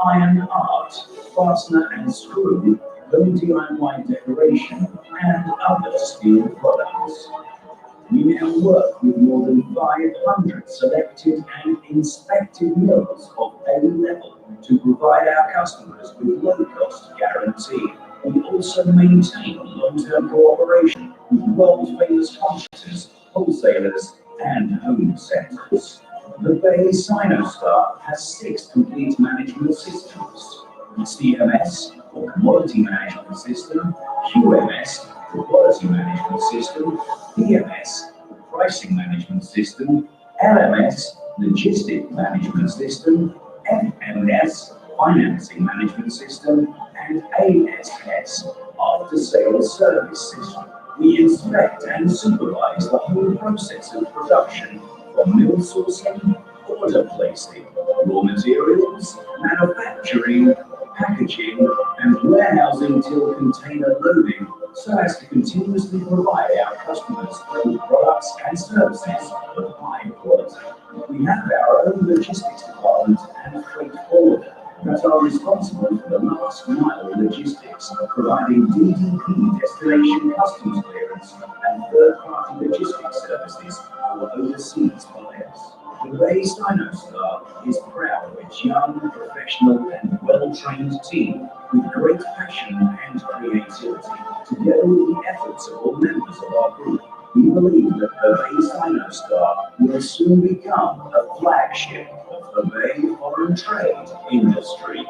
iron art, fastener and screw, home DIY decoration, and other steel products. We now work with more than 500 selected and inspected mills of A level to provide our customers with low-cost guarantee. We also maintain long-term cooperation with world-famous contractors, wholesalers, and home centers. The Bay Sinostar has 6 complete management systems: CMS, or Commodity Management System; QMS, the Quality Management System; PMS, the Pricing Management System; LMS, Logistic Management System; FMS, Financing Management System; and ASS, After Sales Service System. We inspect and supervise the whole process of production, from mill sourcing, order placing, raw materials, manufacturing, packaging, and warehousing till container loading, so as to continuously provide our customers with products and services of high quality. We have our own logistics department and freight forwarder that are responsible for the last mile logistics, providing DDP destination customs clearance and third-party logistics services for overseas buyers. The Bay Sinostar is proud of its young, professional, and well-trained team with great passion and creativity. Together with the efforts of all members of our group, we believe that the Bay Sinostar will soon become a flagship of the Bay foreign trade industry.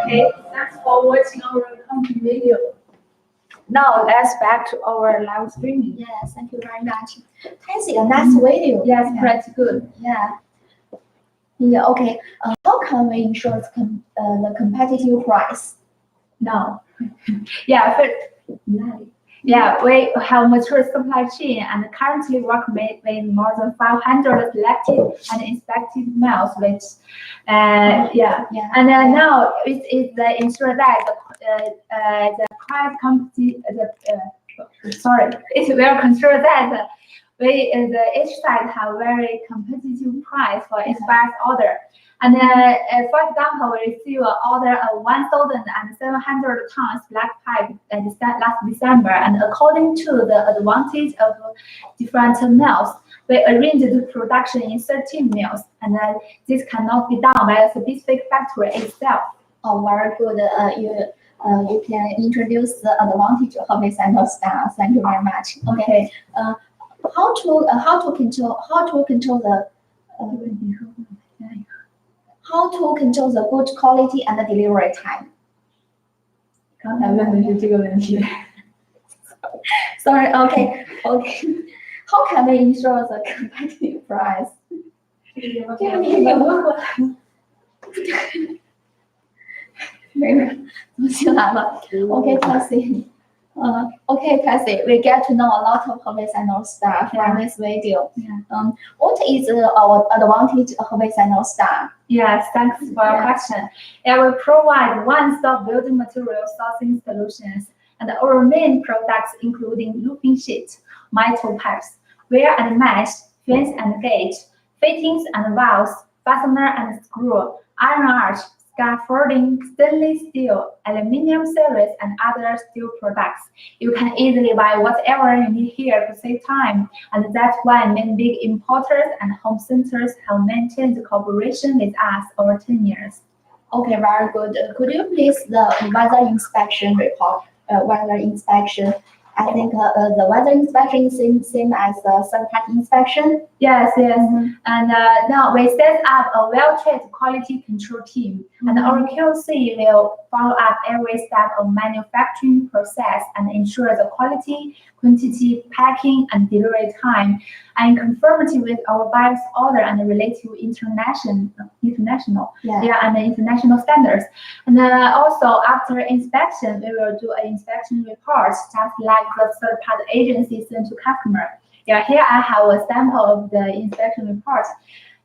Okay, thanks for watching our company video. Now let's back to our live streaming. Yes, thank you very much. Can I see a nice video? Yes, pretty good. Yeah. Yeah. Okay. How can we ensure the competitive price? Now, yeah, first, yeah, we have mature supply chain and currently work with more than 500 selected and inspected mills, which, yeah. And now it is the ensure that the price company, it will consider that each side have very competitive price for each batch order. And for example, we receive an order of 1,700 tons black pipe last December, and according to the advantage of different mills, we arranged the production in 13 mills, and this cannot be done by a specific factory itself. Oh, very good. You can introduce the advantage of Hebei Sinostar. Thank you very much. Okay. How to control the good quality and the delivery time? 刚才问的是这个问题。Sorry. Okay. How can we ensure the competitive price? 这个你也问过。没人，我进来了。Okay, Cassie. Okay, Cassie. We get to know a lot of Hebei Sinostar from this video. Yeah. What is our advantage of Hebei Sinostar? Yes, thanks for your question. Yeah, we provide one-stop building material sourcing solutions, and our main products including roofing sheet, metal pipes, wire and mesh, fence and gate, fittings and valves, fastener and screw, iron arch, scaffolding, stainless steel, aluminum series, and other steel products. You can easily buy whatever you need here to save time, and that's why many big importers and home centers have maintained the cooperation with us over 10 years. Okay, very good. Could you please the weather inspection report? Weather inspection. I think the weather inspection is same as the third-party inspection. Yes. And now we set up a well-trained quality control team, and our QC will follow up every step of manufacturing process and ensure the quality, quantity, packing, and delivery time, and in conformity with our buyer's order and related international and international standards. And also after inspection, we will do an inspection report, just like the third-party agency sent to customer. Yeah, here I have a sample of the inspection report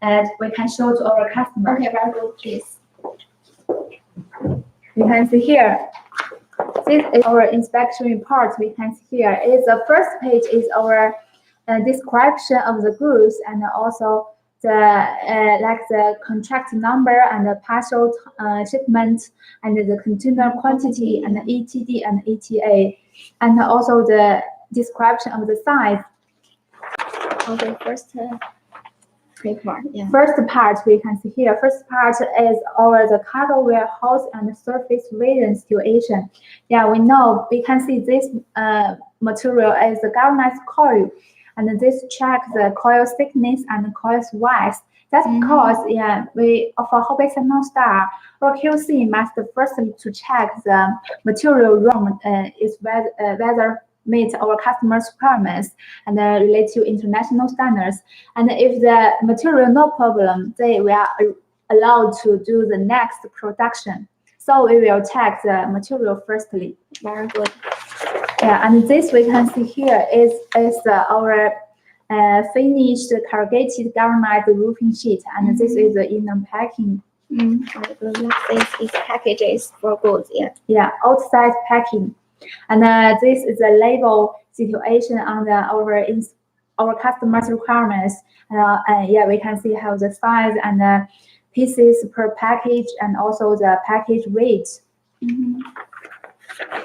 that we can show to our customer. Okay, very good, please. You can see here. This is our inspection report. We can see here. The first page is our description of the goods, and also like the contract number and the parcel shipment and the container quantity and the ETD and ETA, and also the description of the size. Okay, first report. Yeah. First part we can see here. First part is our the cargo warehouse and surface region situation. Yeah, we can see this material is the galvanized coil, and this check the coil thickness and coil width. That's because we for Hobby Signal Star, our QC must first to check the material room is whether meet our customers' requirements and relate to international standards. And if the material no problem, then we are allowed to do the next production. So we will check the material firstly. Very good. Yeah, and this we can see here is our finished corrugated galvanized roofing sheet, and this is the inner packing. Very good. Next is packages for goods. Yeah. Yeah, outside packing. And this is a label situation on our customers' requirements. Yeah, we can see how the size and the pieces per package and also the package weight.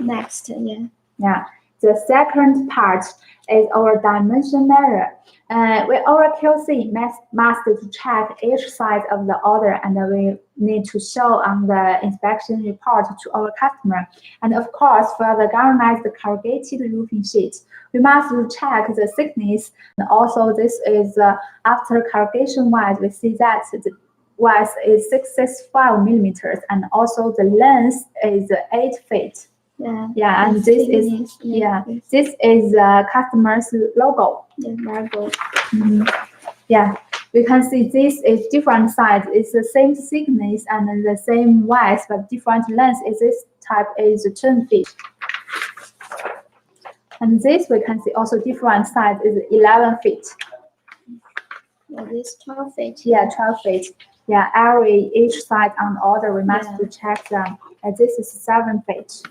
Next, yeah. Yeah, the second part is our dimension measure. Our QC must to check each size of the order, and we need to show on the inspection report to our customer. And of course, for the galvanized corrugated roofing sheet, we must check the thickness. And also, this is after corrugation wise, we see that the width is 65 millimeters, and also the length is 8 feet. Yeah, and this is this is customer's logo. Yeah, very good. Yeah, we can see this is different size. It's the same thickness and the same width, but different length. Is this type is 10 feet. And this we can see also different size is 11 feet. Yeah, this 12 feet. Yeah, 12 feet. Yeah, each side on order we must to check them. And this is 7 feet.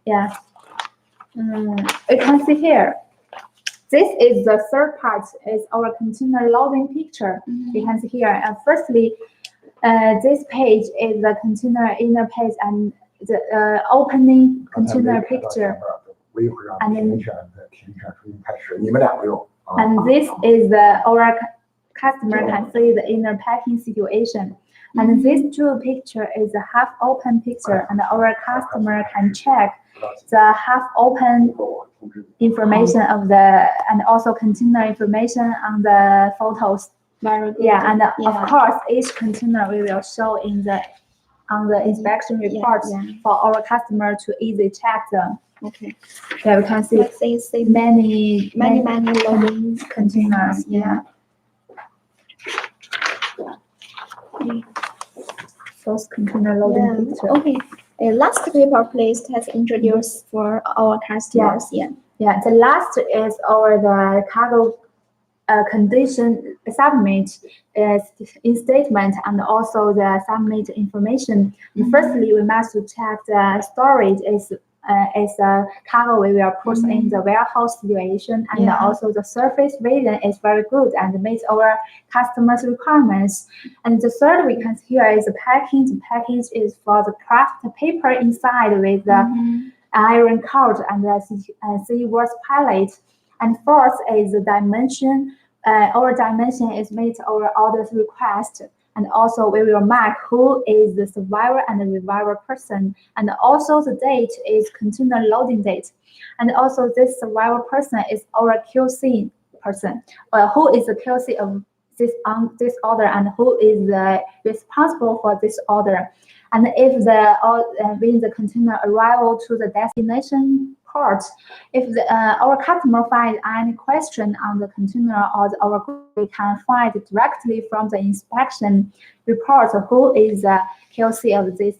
Yeah. We can see here. This is the third part, is our container loading picture. You can see here. Firstly, this page is the container inner page and the opening container picture. And this is our customer can see the inner packing situation. And this two picture is a half open picture, and our customer can check the half open information of the and also container information on the photos. Very good. Yeah, and of course each container we will show on the inspection report for our customer to easily check them. Okay. Yeah, we can see many loading containers. Yeah. First container loading picture. Okay. Last paper, please, has introduced for our customers. Yeah. The last is the cargo condition submit in statement and also the submit information. Firstly, we must check the storage is cargo we will put in the warehouse situation, and also the surface region is very good and meets our customers' requirements. And the third we can see here is the package. The package is for the craft paper inside with the iron cord and the seawash pallet. And fourth is the dimension. Our dimension is meet our order's request. And also we will mark who is the survivor and the reviver person. And also the date is container loading date. And also this survivor person is our QC person. Who is the QC of this order and who is responsible for this order. And if when the container arrival to the destination port, if our customer finds any question on the container or our goods, we can find directly from the inspection report who is the QC of this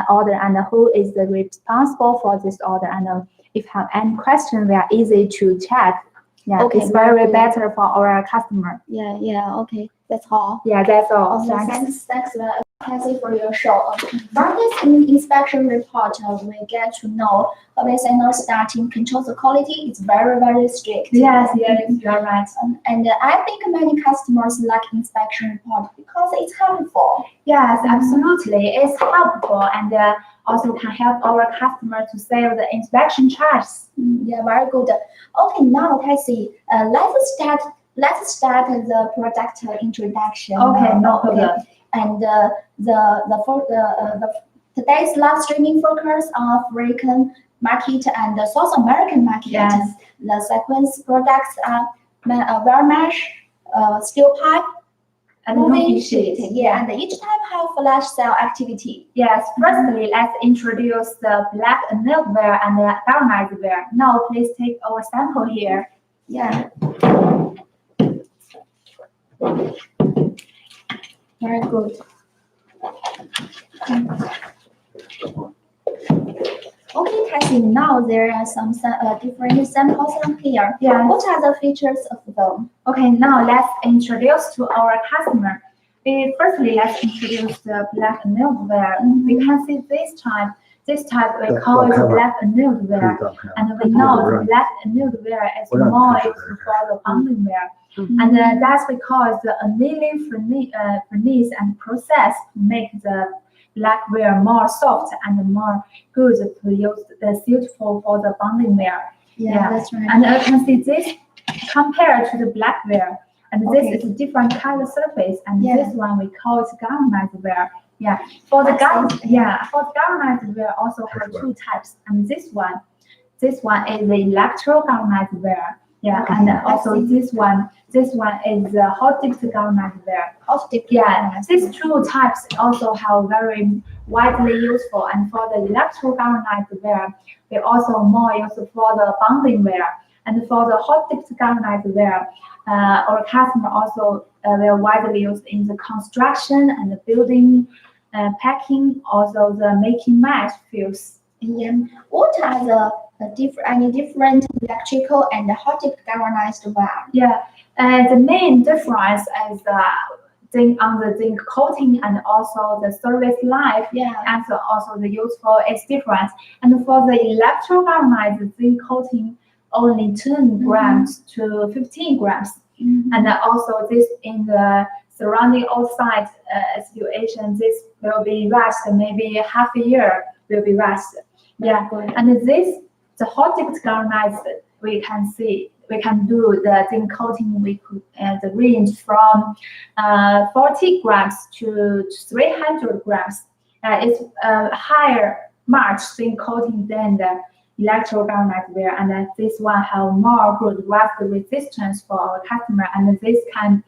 order and who is the responsible for this order. And if have any question, we are easy to check. Yeah, okay, it's very better for our customer. Yeah, okay. That's all. Yeah, that's all. Okay, Thanks. thanks, Cassie, for your show. From this inspection report, we get to know BSNL starting control the quality is very, very strict. Yes, you are right. And I think many customers like inspection report because it's helpful. Yes, absolutely. It's helpful and also can help our customer to save the inspection charges. Yeah, very good. Okay, now Cassie, let's start the product introduction. Okay, no problem. And today's live streaming focus on African market and the South American market. Yes. The sequence products are wire mesh, steel pipe, And moving moving sheet. sheet. Yeah, and each type have flash cell activity. Yes, firstly, let's introduce the black annealed wire and the galvanized wire. Now, please take our sample here. Yeah. Very good. Okay, Cassie, now there are some different samples on here. Yeah. What are the features of them? Okay, now let's introduce to our customer. Firstly, let's introduce the black annealed wire. We can see this type we call it black annealed wire. And we know the black annealed wire is more used for the bonding wire. And that's because the annealing furnace and process make the black wire more soft and more good to use, suitable for the bonding wire. Yeah. That's right. And you can see this compared to the black wire. And this Okay. is a different color surface, and Yeah. this one we call it galvanized wire. Yeah, for the galvanized wire also have two types, and this one is the electro galvanized wire. Yeah, Okay, and I also see. this one is the hot dipped galvanized wire. Optic. Yeah, these two types also have very widely useful, and for the electro galvanized wire, they also more used for the bonding wire. And for the hot dipped galvanized wire, our customer also will widely used in the construction and the building, packing, also the making mesh fields. Yeah. What are the any different electrical and hot dip galvanized wire? Yeah, the main difference is zinc on the zinc coating and also the service life. Yeah. And also the useful is different. And for the electro galvanized zinc coating, only 10 grams to 15 grams. And also this in the surrounding outside situation, this will be rusted, maybe half a year will be rusted. Yeah, and the hot dipped galvanized, we can do the zinc coating, we could the range from 40 grams to 300 grams. It's higher much zinc coating than the electro galvanized wire, and this one have more good rust resistance for our customer, and this can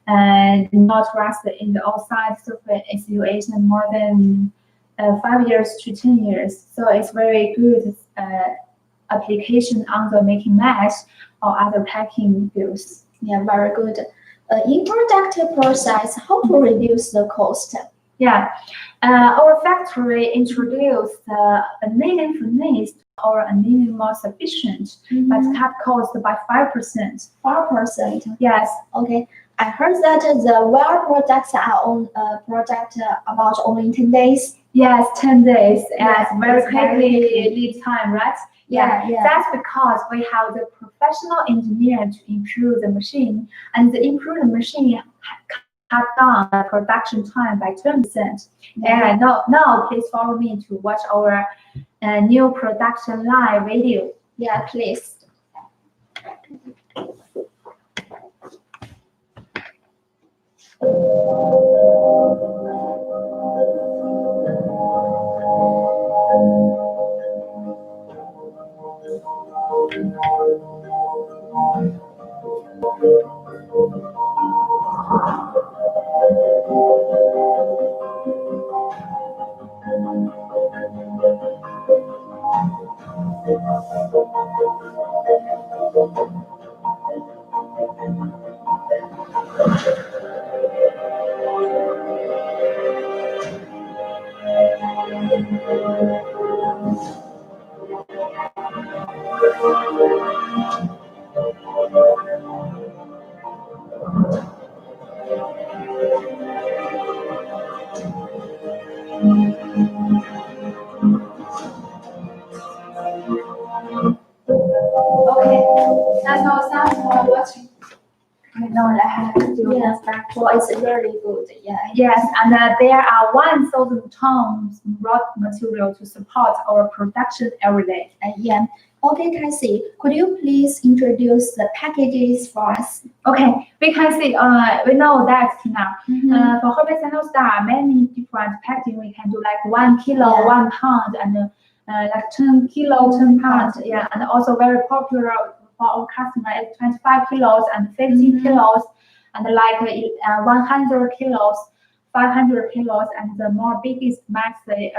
not rust in the outside surface situation more than 5 years to 10 years. So it's very good application on the making mesh or other packing fields. Yeah, very good. In product process, how to reduce the cost? Yeah, our factory introduced annealing furnace or annealing more sufficient, but cut cost by 5%. 5%. Yes. Okay. I heard that the wire products are on product about only 10 days. Yes, 10 days. Yes, Yeah, very it's very quickly quick. lead time, right? Yeah. That's because we have the professional engineer to improve the machine, and the improved machine cut down the production time by 20%. And now please follow me to watch our new production line video. Yeah, please. Okay, that's all. Thanks for watching. I know I have to do Yes. that. Well, it's really good. Yeah. Yes, and there are 1,000 tons raw material to support our production every day. Yeah. Okay, Cassie, could you please introduce the packages for us? Okay, we can see, we know that now. For horizontal star, many different packaging we can do like 1 kilo, Yeah. 1 pound, and like 10 kilo, 10 pounds. Pound, Yeah, and also very popular for our customer is 25 kilos and 50 kilos, and like 100 kilos, 500 kilos, and the more biggest max is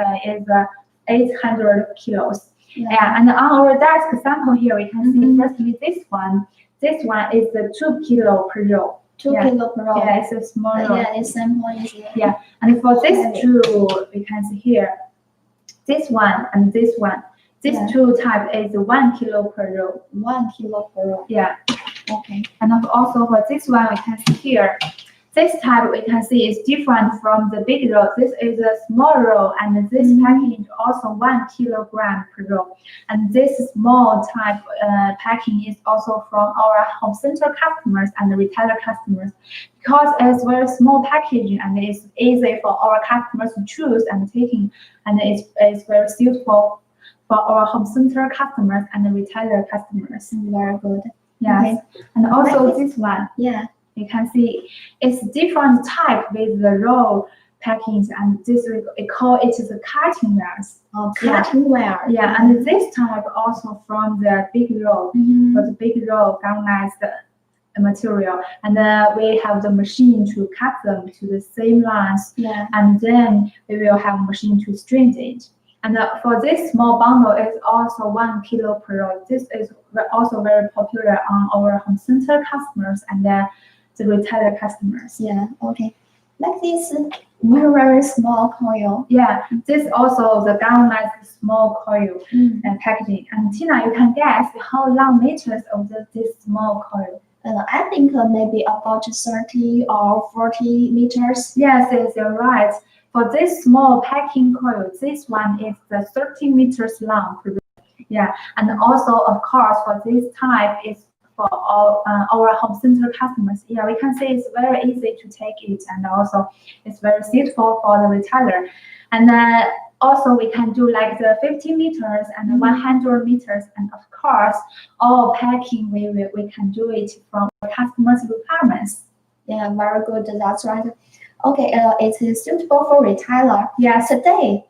800 kilos. Yeah, and on our desk sample here, we can see firstly this one. This one is the 2 kilo per roll. 2 Yeah. kilo per roll. Yeah, it's a small roll. Yeah, it's sample is Yeah, and for Okay. these two, we can see here, this one and this one. These Yeah. two type is 1 kilo per roll. 1 kilo per roll. Yeah, Okay. and also for this one, we can see here. This type we can see is different from the big roll. This is a small roll, and this packing also 1 kilogram per roll. And this small type packing is also from our home center customers and retailer customers, because it's very small packaging and it's easy for our customers to choose and taking, and it's very suitable for our home center customers and retailer customers. Very good. Yes, Okay. and also Like this one. Yeah. You can see it's different type with the roll packings, and this we call it the cutting wares. Cutting ware. Yeah, and this type also from the big roll, for the big roll galvanized material, and we have the machine to cut them to the same lines, Yeah. and then we will have a machine to straighten it. And for this small bundle is also 1 kilo per roll. This is also very popular on our home center customers and the retailer customers. Yeah. Okay. Like this very small coil. Yeah, this also the galvanized small coil packaging. And Tina, you can guess how long meters of this small coil? I think maybe about 30 or 40 meters. Yes, you're right. For this small packing coil, this one is the 30 meters long. Yeah, and also of course for this type is for all our home center customers. Yeah, we can say it's very easy to take it, and also it's very suitable for the retailer. And also we can do like the 50 meters and 100 meters, and of course all packing we can do it from the customer's requirements. Yeah, very good. That's right. Okay, it is suitable for retailer. Yes. Today,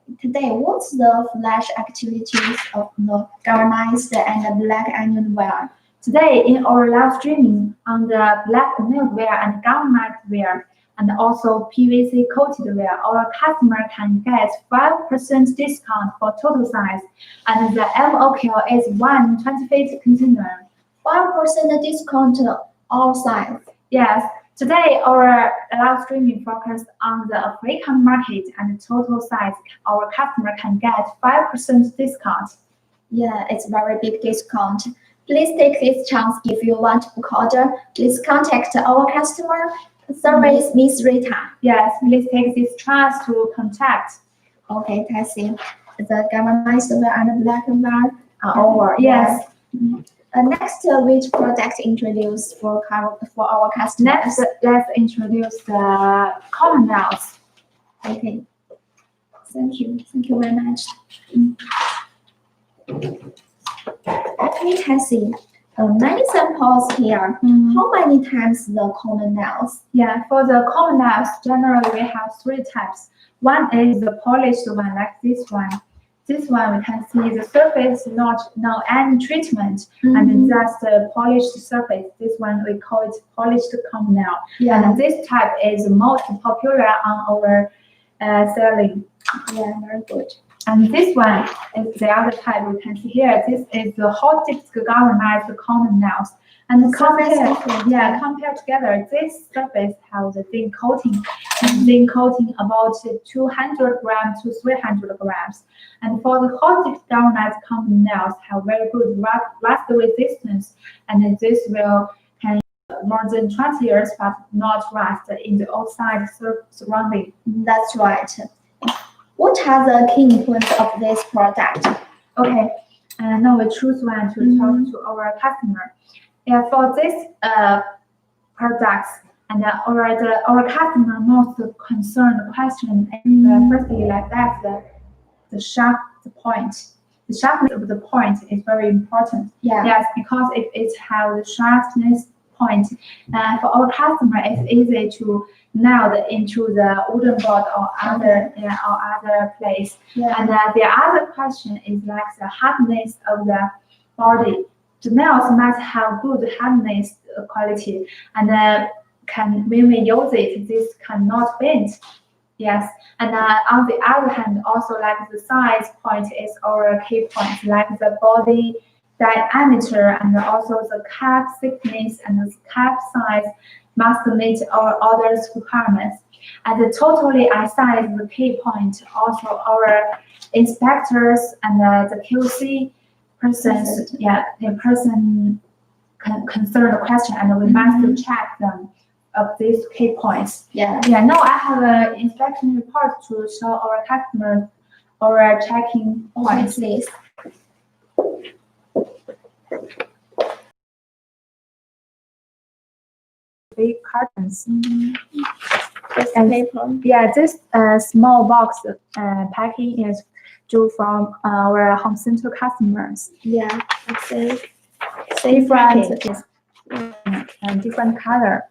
what's the flash activities of the galvanized and the black annealed wire? Today, in our live streaming on the black annealed wire and galvanized wire, and also PVC coated wire, our customer can get 5% discount for total size, and the MOQ is 120-feet container. 5% discount all size. Yes. Today, our live streaming focused on the African market and total size. Our customer can get 5% discount. Yeah, it's very big discount. Please take this chance. If you want to book order, please contact our customer service, Miss Rita. Yes, please take this chance to contact. Okay, Cassie. The galvanized wire and the black wire are over. Yes. Next, which product introduced for our customers? Next, let's introduce the common nails. Okay. Thank you. Thank you very much. Okay, Cassie. Many samples here. How many times the common nails? Yeah, for the common nails, generally we have 3 types. One is the polished one, like this one. This one we can see the surface no any treatment, and just a polished surface. This one we call it polished common nail. Yeah. And this type is most popular on our selling. Yeah, very good. And this one is the other type we can see here. This is the hot dipped galvanized common nails. And compare together, this surface has a zinc coating. Zinc coating about 200 grams to 300 grams. And for the hot dipped galvanized common nails have very good rust resistance, and this will can more than 20 years but not rust in the outside surrounding. That's right. What are the key points of this product? Okay, and now we choose one to talk to our customer. Yeah, for this products and our customer most concerned question is firstly like that the sharp point. The sharpness of the point is very important. Yeah. Yes, because if it has the sharpness point, for our customer, it's easy to nail into the wooden board or other place. Yeah. And the other question is like the hardness of the body. The nails must have good hardness quality, and when we use it, this cannot bend. Yes, and on the other hand, also like the size point is our key point, like the body diameter and also the cap thickness and the cap size must meet our orders requirements. And the totally size is the key point. Also, our inspectors and the QC persons, the person concerned question, and we must check them of these key points. Yeah. Yeah, now I have an inspection report to show our customer our checking points. Please. Big cartons. This And- paper. Yeah, this small box packing is due from our home center customers. Yeah. Let's say Different package. is and different color.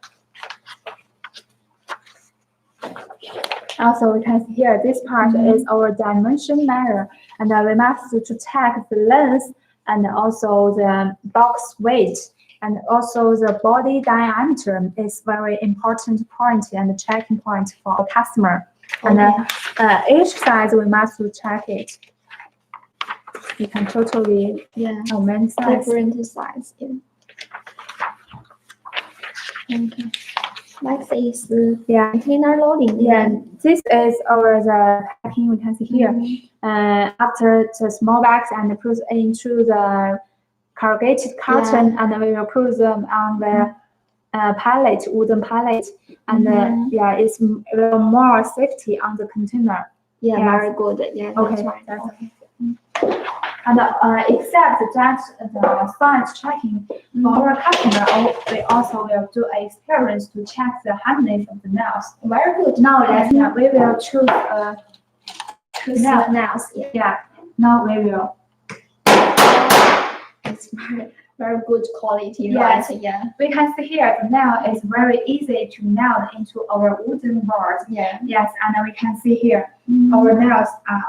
Also, we can see here this part is our dimension measure, and we must to check the length and also the box weight, and also the body diameter is very important point and checking point for our customer. And each size we must to check it. You can totally many size. Different size. Yeah. Okay. Like this Yeah. container loading. Yeah, this is our the packing we can see here. After the small bags and put into the corrugated carton, and we will put them on the pallet, wooden pallet, and it's more safety on the container. Yeah, Yeah. very good. Yeah. Okay, That's right. that's okay. And except that the size checking for our customer, we also will do an experience to check the hardness of the nails. Very good. Now we will choose Choose Yeah. the nails. Yeah. now we will. It's very good quality. Yes. Right? Yeah. We can see here the nail is very easy to nail into our wooden board. Yeah. Yes, and we can see here our nails are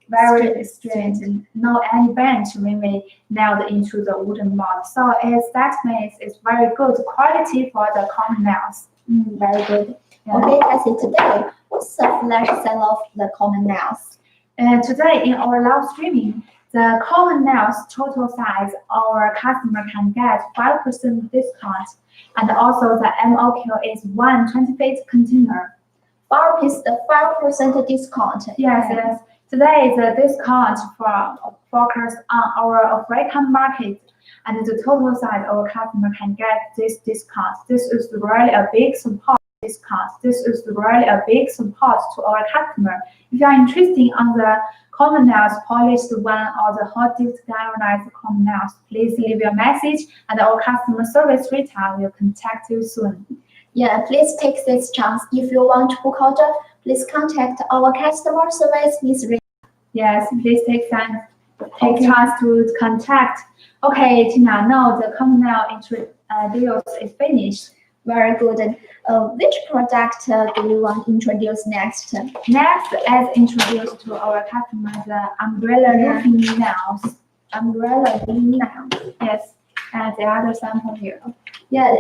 very straight and no any bend when we nailed into the wooden board. So that means it's very good quality for the common nails. Very good. Yeah. Okay, Cassie, today, what's the flash sale of the common nails? And today in our live streaming, the common nails total size, our customer can get 5% discount, and also the MOQ is 120-feet container. 5% discount. Yes. Today the discount for focus on our African market, and the total size our customer can get this discount. This is really a big support discount. This is really a big support to our customer. If you are interested on the common nails, polished one or the hot dipped galvanized common nails, please leave your message, and our customer service retail will contact you soon. Yeah, please take this chance. If you want to book order, please contact our customer service, Miss Ray. Yes, please take chance to contact. Okay, Tina, now the common nail deals is finished. Very good. Which product do you want to introduce next? Next, as introduced to our customer, the umbrella roofing nails. Umbrella nail. Yes, and the other sample here. Yeah,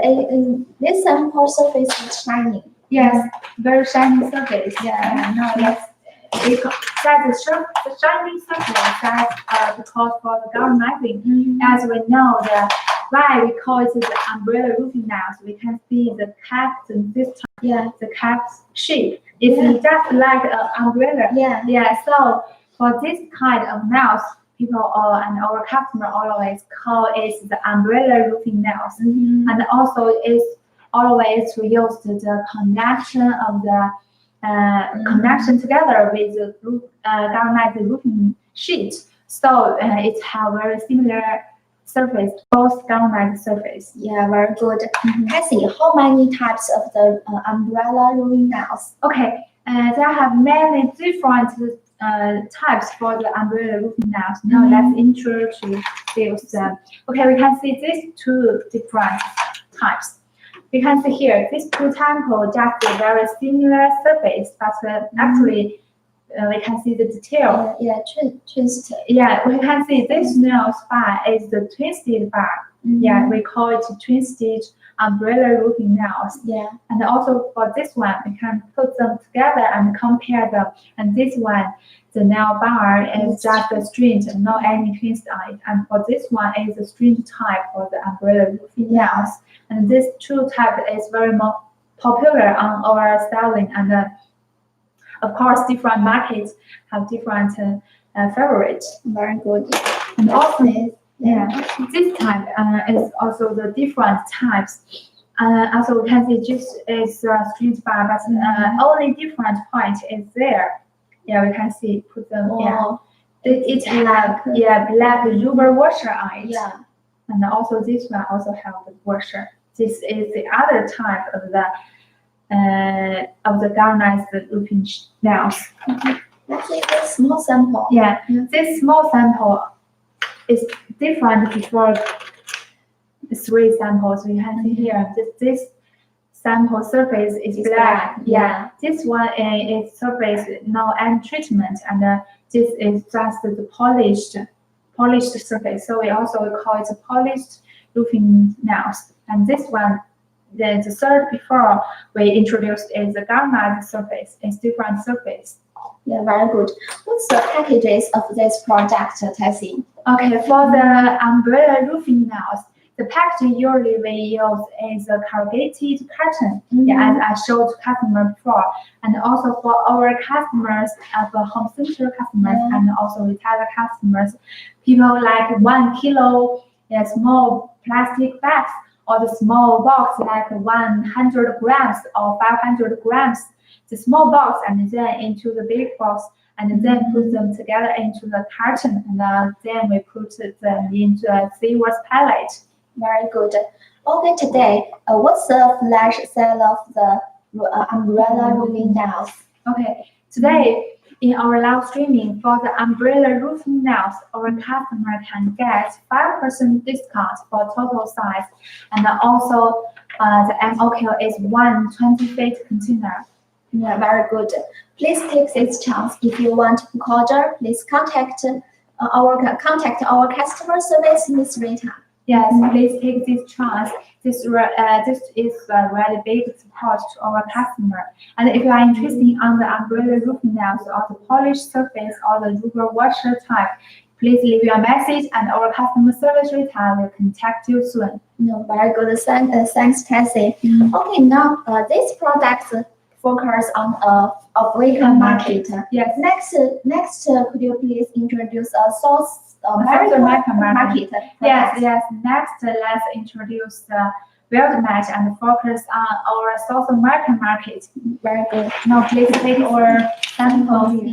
this sample surface is shiny. Yes, very shiny surface. Yeah, now that's the shiny surface that's because for the galvanizing. As we know, why we call it the umbrella roofing nails, we can see the cap and this time, the cap's shape. It's just like an umbrella. Yeah. So for this kind of nails, people and our customer always call it the umbrella roofing nails. And also it's always to use the connection of the connection together with the galvanized roofing sheet. So it have very similar surface, both galvanized surface. Yeah, very good. Cassie, how many types of the umbrella roofing nails? Okay, there have many different types for the umbrella roofing nails. Now let's introduce them. Okay, we can see these two different types. We can see here, these two temples just a very similar surface, but actually we can see the detail. Twist. Yeah, we can see this nail bar is the twisted bar. Yeah, we call it twisted umbrella roofing nails. Yeah. And also for this one, we can put them together and compare them. And this one, the nail bar is just a string, no any twist on it. And for this one is a string type for the umbrella roofing nails. And this two type is very more popular on our styling. And of course, different markets have different favorites. Very good. And also, this type is also the different types. Also, we can see this is a street bar, but only different point is there. Yeah, we can see put them. Wow. It have black rubber washer on it. Yeah. And also this one also have the washer. This is the other type of the galvanized roofing nails. Let's take a small sample. Yeah, this small sample is different before the three samples we have here. This sample surface is black. Yeah, this one is surface no any treatment, and this is just the polished surface. So we also call it polished roofing nails. And this one, the third before we introduced is the galvanized surface. It's different surface. Yeah, very good. What's the packages of this product, Tessie? Okay, for the umbrella roofing nails, the packaging usually we use is a corrugated carton, as I showed customer before, and also for our customers, for home center customers, and also retailer customers, people like 1 kilo small plastic bags, or the small box like 100 grams or 500 grams, the small box, and then into the big box, and then put them together into the carton, and then we put them into a silver pallet. Very good. Okay, today, what's the flash sale of the umbrella roofing nails? Okay, today in our live streaming for the umbrella roofing nails, our customer can get 5% discount for total size, and also the MOQ is 120 feet container. Yeah, very good. Please take this chance. If you want to order, please contact our customer service, Miss Rita. Yes, please take this chance. This is a really big support to our customer. And if you are interested on the umbrella roofing nails or the polished surface or the rubber washer type, please leave your message and our customer service Rita will contact you soon. No, very good. Thanks, Tessie. Okay, now this product focus on African market. Yes. Next, could you please introduce a South American market. Yes. Next, let's introduce the Welded Match and focus on our South American market. Very good. Now, please take our sample.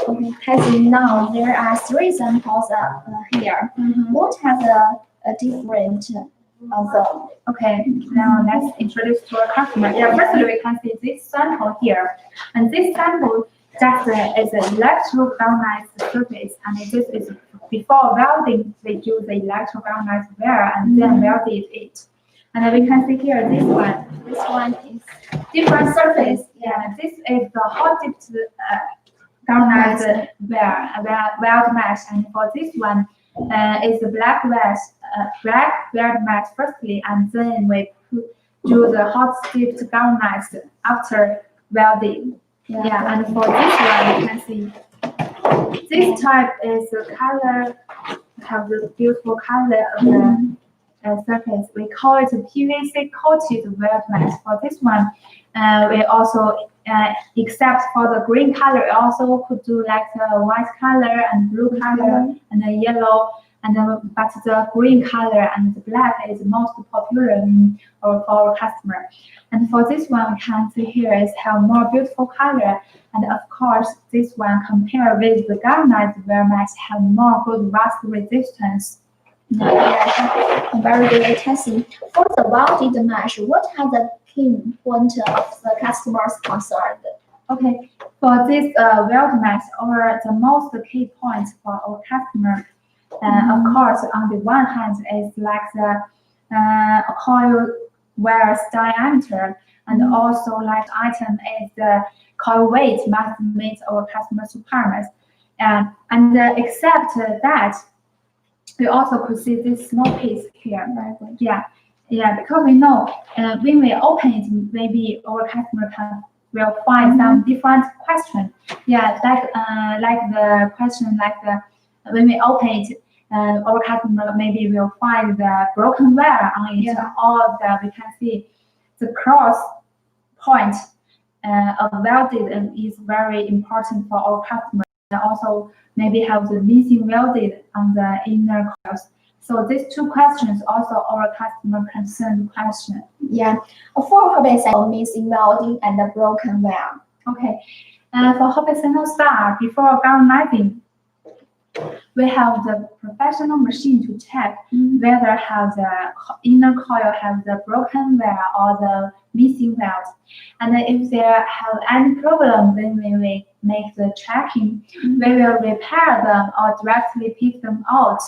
Okay, Cassie, now there are 3 samples here. What has a different of them? Okay, now let's introduce to our customer. Yeah, firstly, we can see this sample here. And this sample just is an electro galvanized surface. And this is before welding, we use the electro galvanized wire and then welded it. And then we can see here, this one is different surface. Yeah, this is the hot dipped galvanized weld mesh, and for this one is the black weld mesh firstly, and then we do the hot dipped galvanized after welding. Yeah, and for this one you can see this type is the color, have the beautiful color of the surface. We call it a PVC coated weld mesh. For this one, we also except for the green color, it also could do like the white color and blue color and the yellow. But the green color and the black is most popular for our customer. And for this one, we can see here is have more beautiful color. And of course, this one compared with the galvanized wear mesh have more good rust resistance. Yeah, very good, Tessie. For the welded mesh, what are the key points of the customer's concern? Okay, for this weld mesh, or the most key points for our customer, of course, on the one hand is like the coil wear's diameter, and also like item is the coil weight must meet our customer's requirements. Except that, we also could see this small piece here. Yeah, because we know when we open it, maybe our customer will find some different question. Yeah, like the question when we open it, our customer maybe will find the broken wire on it, or we can see the cross point of welded is very important for our customer. And also maybe have the missing welded on the inner coils. So these two questions also our customer concern question. Yeah, for Hobby missing welding and the broken wire. Okay, for Hobby Star, before galvanizing, we have the professional machine to check whether have the inner coil have the broken wire or the missing weld. And if there have any problem when we make the checking, we will repair them or directly pick them out.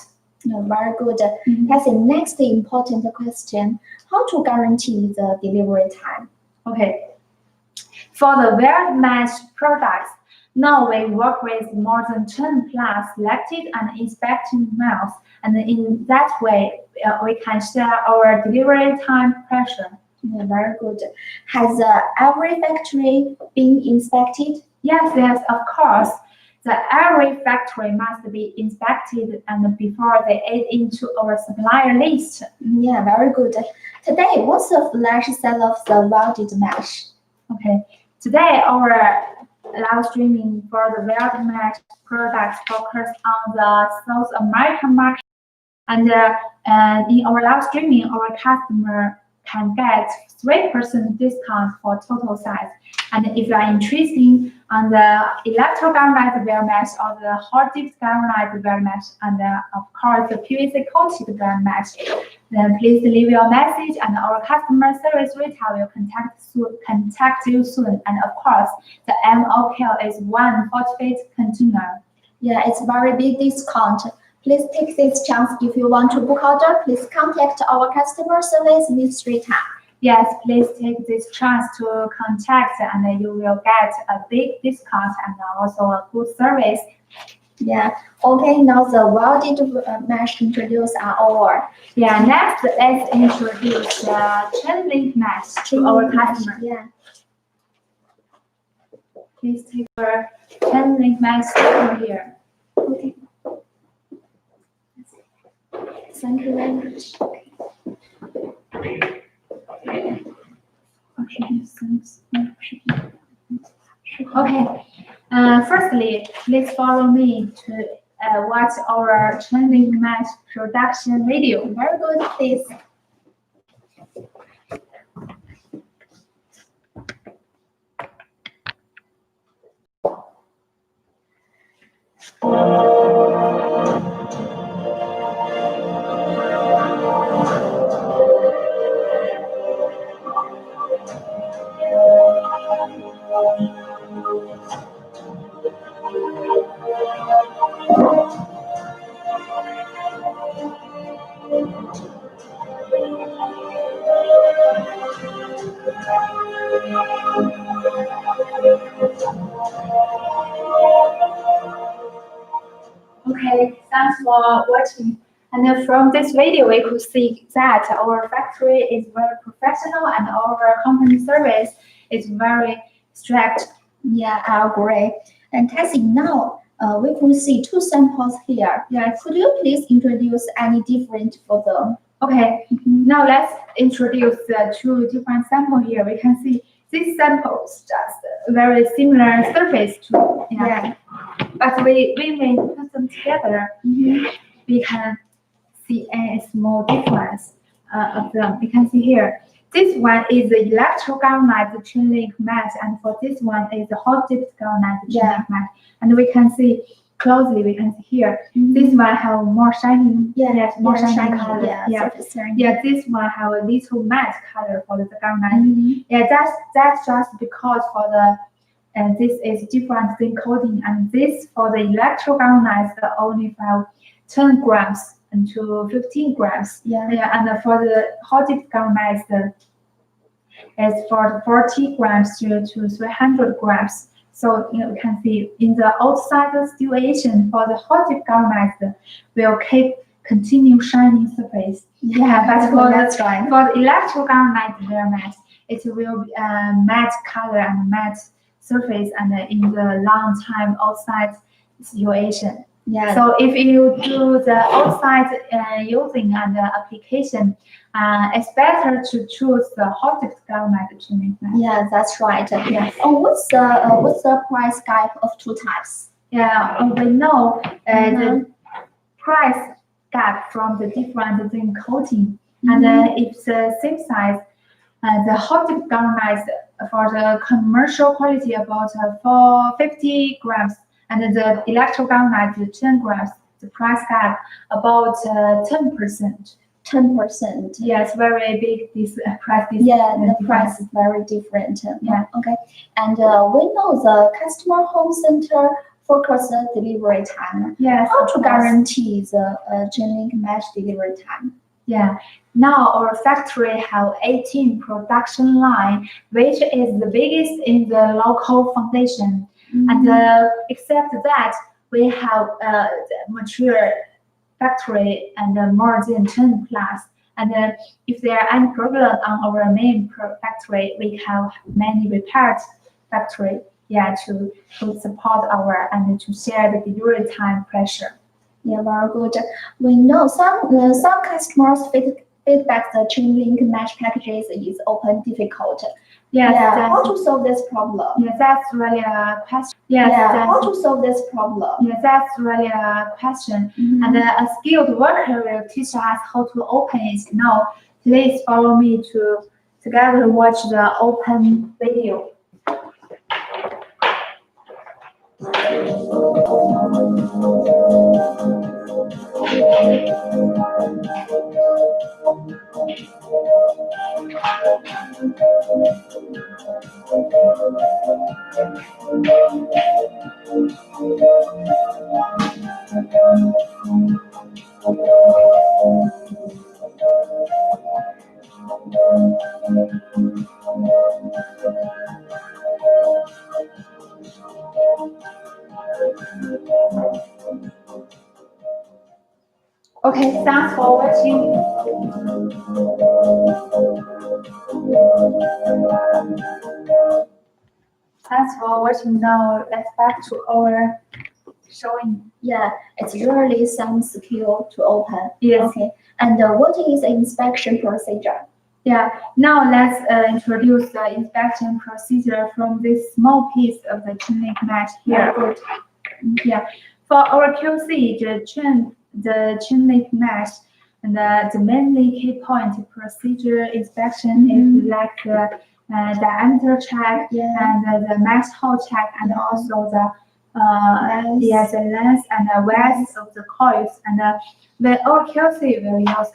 Very good. That's the next important question. How to guarantee the delivery time? Okay. For the weld mesh products, now we work with more than 10 plus selected and inspected mills, and in that way, we can share our delivery time pressure. Yeah, very good. Has every factory been inspected? Yes, of course. Every factory must be inspected and before they add into our supplier list. Yeah, very good. Today, what's the flash sale of the welded mesh? Okay, today our live streaming for the welded mesh products focus on the South American market, and in our live streaming, our customer can get 3% discount for total size. And if you are interested on the electro galvanized wear mesh or the hot dip galvanized wear mesh, and of course the PVC coated wear mesh, then please leave your message, and our customer service retail will contact you soon. And of course, the MOQ is 1 40-feet container. Yeah, it's very big discount. Please take this chance. If you want to book order, please contact our customer service Miss Rita. Yes, please take this chance to contact, and you will get a big discount and also a good service. Yeah. Okay. Now the welded mesh introduced are over. Yeah. Next, let's introduce the chain link mesh to our customer. Yeah. Please take our chain link mesh over here. Okay. Thank you very much. Okay. Firstly, please follow me to watch our chain link mesh production video. Very good, please. Okay, thanks for watching. And from this video, we could see that our factory is very professional and our company service is very strict. Yeah, I agree. And Tessie, now we could see two samples here. Yeah. Could you please introduce any different for them? Okay, now let's introduce the two different samples here. We can see This samples just very similar surface to, Yeah. but we may put them together, Mhm. we can see a small difference of them. You can see here. This one is the electrogalvanized chain link mesh, and for this one is the hot dipped galvanized chain Yeah. link mesh. And we can see closely. We can see here. Mhm. This one have more shining. Yeah, yes, more yeah, shining color. Yeah, Yeah. surface shiny. Yeah, this one have a little matte color for the galvanized. Mhm. Yeah, that's just because for the and this is different than coating, and this for the electrogalvanized only have 10 grams to 15 grams. Yeah. Yeah, and for the hot dip galvanized is for 40 grams to 300 grams. So you can see in the outside situation for the hot dip galvanized will keep continue shining surface. Yeah, but for the That's right. for the electrogalvanized garment, it will be a matte color and matte surface, and in the long time outside situation. Yeah. So if you do the outside using and application, it's better to choose the hot dip galvanized trimming method. Yeah, that's right. Yes. Oh, what's the price gap of two types? Yeah, we know Mhm. the price gap from the different thin coating, and Mhm. it's the same size. The hot dip galvanized for the commercial quality about 450 grams, and the electro galvanized 10 grams. The price gap about 10%. 10%. Yes, very big. This price. Yeah, the price is very different. Yeah. Okay. And we know the customer home center focus the delivery time. Yes. How of to course. guarantee the chain link mesh delivery time? Yeah. Now our factory have 18 production line, which is the biggest in the local foundation. And except that, we have the mature factory and more than 10 plus. And if there are any problem on our main factory, we have many repaired factory, to support our and to share the delivery time pressure. Yeah, very good. We know some customers feedback the chain link mesh packages is open difficult. Yes, Yeah, how to solve this problem? yes, that's really a question. Yes, Yeah, how to solve this problem? yes, that's really a question. Mhm. And a skilled worker will teach us how to open it. Now, please follow me to together watch the open video. Okay, thanks for watching. Thanks for watching. Now let's back to our showing. Yeah, it's really some skill to open. Yes. Okay. And what is the inspection procedure? Yeah. Now let's introduce the inspection procedure from this small piece of the chain link mesh here. Good. Yeah. For our QC, the chain link mesh, and the mainly key point procedure inspection is like the diameter check Yeah. and the mesh hole check, and also the Length. yes, the length and the width of the coils. And the our QC will use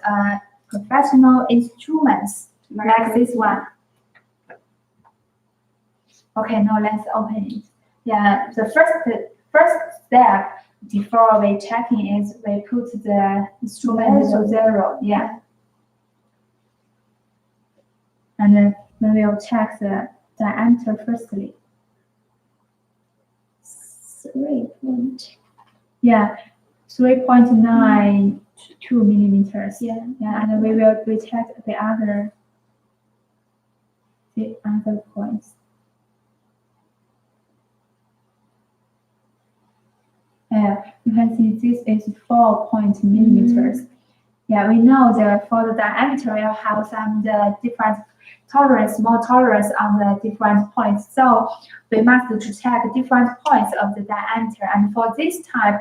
professional instruments like this one. Okay, now let's open it. Yeah, the first step before we checking is we put the instrument to 0. Yeah. And then we will check the diameter firstly. 3 point. Yeah, 3.92 millimeters. Yeah. Yeah, and we will check the other points. You can see this is 4 millimeters. Yeah, we know that for the diameter, will have some different tolerance, more tolerance on the different points. So we must to check different points of the diameter. And for this type,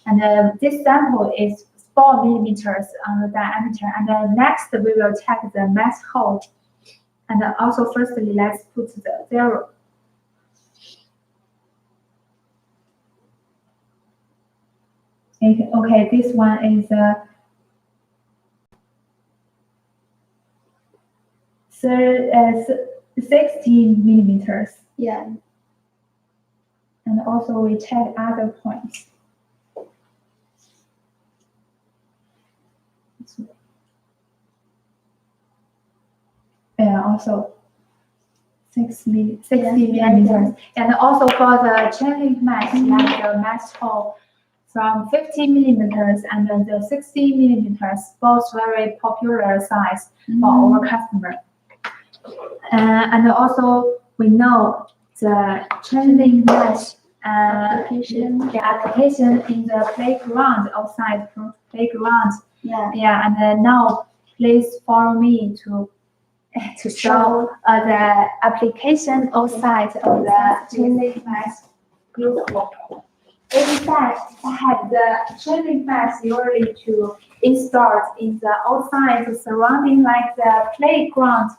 and this sample is 4 millimeters on the diameter. And then next we will check the mass hole. And also firstly, let's put the 0. Okay, this one is 16 millimeters. Yeah. And also we check other points. Yeah, also 60 millimeters. And also for the chain link mesh, like the mesh hole from 50 millimeters and then the 60 millimeters, both very popular size for our customer. And also we know the chain link mesh the application in the playground, outside playground. Yeah. And then now please follow me to show the application outside of the chain link mesh group. Inside, I have the chain link mesh usually to install in the outside surrounding like the playground.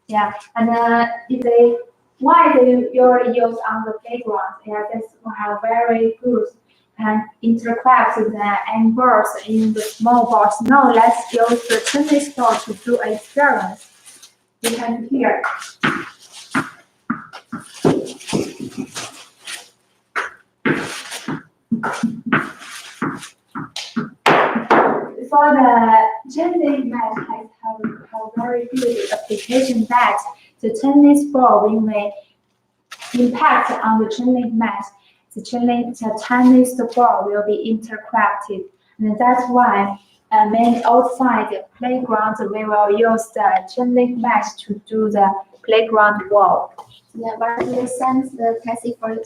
Yeah, and why they usually use on the playground? Yeah, this will have very good and interact with the angles in the small box. Now let's use the chain store to do an experience. You can hear. For the chain link mesh has a very good application that the chain link spore may impact on the chain link mesh. The chain link spore will be interconnected, and that's why many outside playgrounds we will use the chain link mesh to do the playground wall. Yeah, very good. Thanks,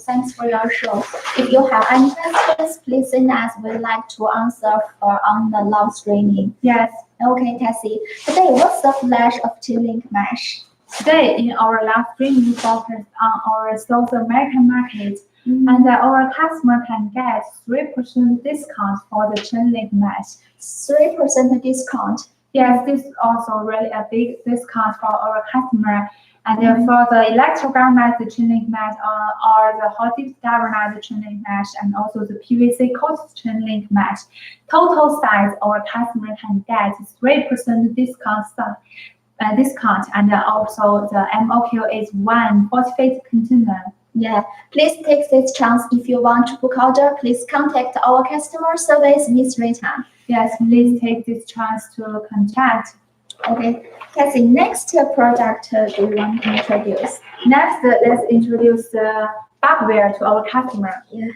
thanks for your show. If you have any questions, please send us. We'd like to answer on the live streaming. Yes. Okay, Cassie. Today, what's the flash of chain link mesh? Today, in our live streaming, focused on our South American market, and our customer can get 3% discount for the chain link mesh. 3% discount. Yes, this is also really a big discount for our customer. And for the electro-galvanized chain link mesh or the hot dip galvanized chain link mesh and also the PVC coated chain link mesh, total size our customer can get 3% discount. And also the MOQ is 1 40-feet container. Yeah, please take this chance. If you want to book order, please contact our customer service, Miss Rita. Yes, please take this chance to contact. Okay, Cassie, next product do you want to introduce? Next, let's introduce the barbware to our customer. Yeah,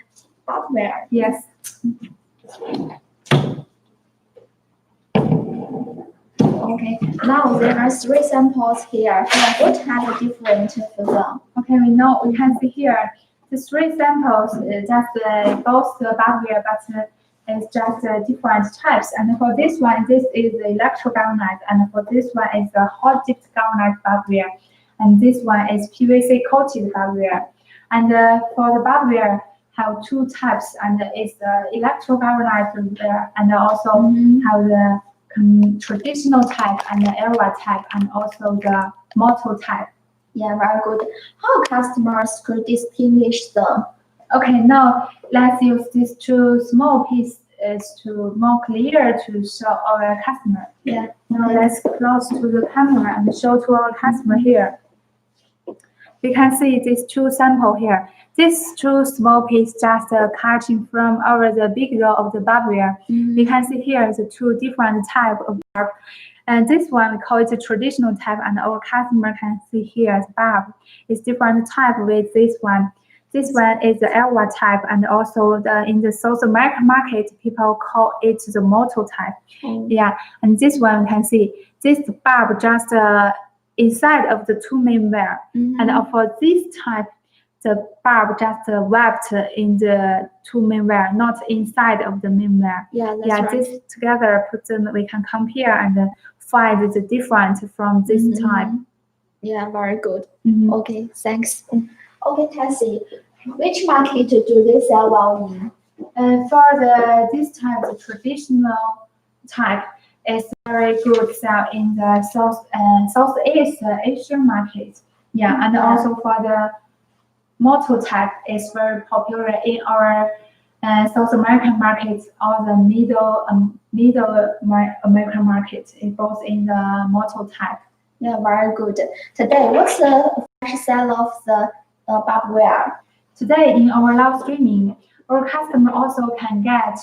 barbware. Yes. Okay, now there are 3 samples here. What are the different for them? Okay, we can see here the 3 samples, just both the barbware, but it's just different types. And for this one, this is the electro-galvanized, and for this one is the hot dip galvanized barbware, and this one is PVC coated barbware. And for the barbware, have 2 types, and it's the electro-galvanized barbware, and also have the traditional type and the ERWA type, and also the motor type. Yeah, very good. How customers could distinguish them? Okay, now let's use these 2 small pieces to more clear to show our customer. Yeah. Now let's close to the camera and show to our customer here. We can see these 2 samples here. These 2 small pieces just cutting from the big roll of the barbware. We can see here the 2 different types of barb. And this one we call it the traditional type, and our customer can see here the barb is different type with this one. This one is the ERWA type, and also in the South American market, people call it the motor type. Yeah, and this one we can see this barb just inside of the 2 main wear. And for this type, the bulb just wrapped in the two mainware, not inside of the mainware. Yeah, that's Yeah, right. this together put them, we can compare and find the difference from this type. Yeah, very good. Mhm. Okay, thanks. Okay, Tessie, which market do they sell well in? For this type, the traditional type is very good sell in the Southeast Asian market. Yeah, and Yeah. also for the motor type is very popular in our South American markets or the middle American market, both in the motor type. Yeah, very good. Today, what's the flash sale of the barbware? Today in our live streaming, our customer also can get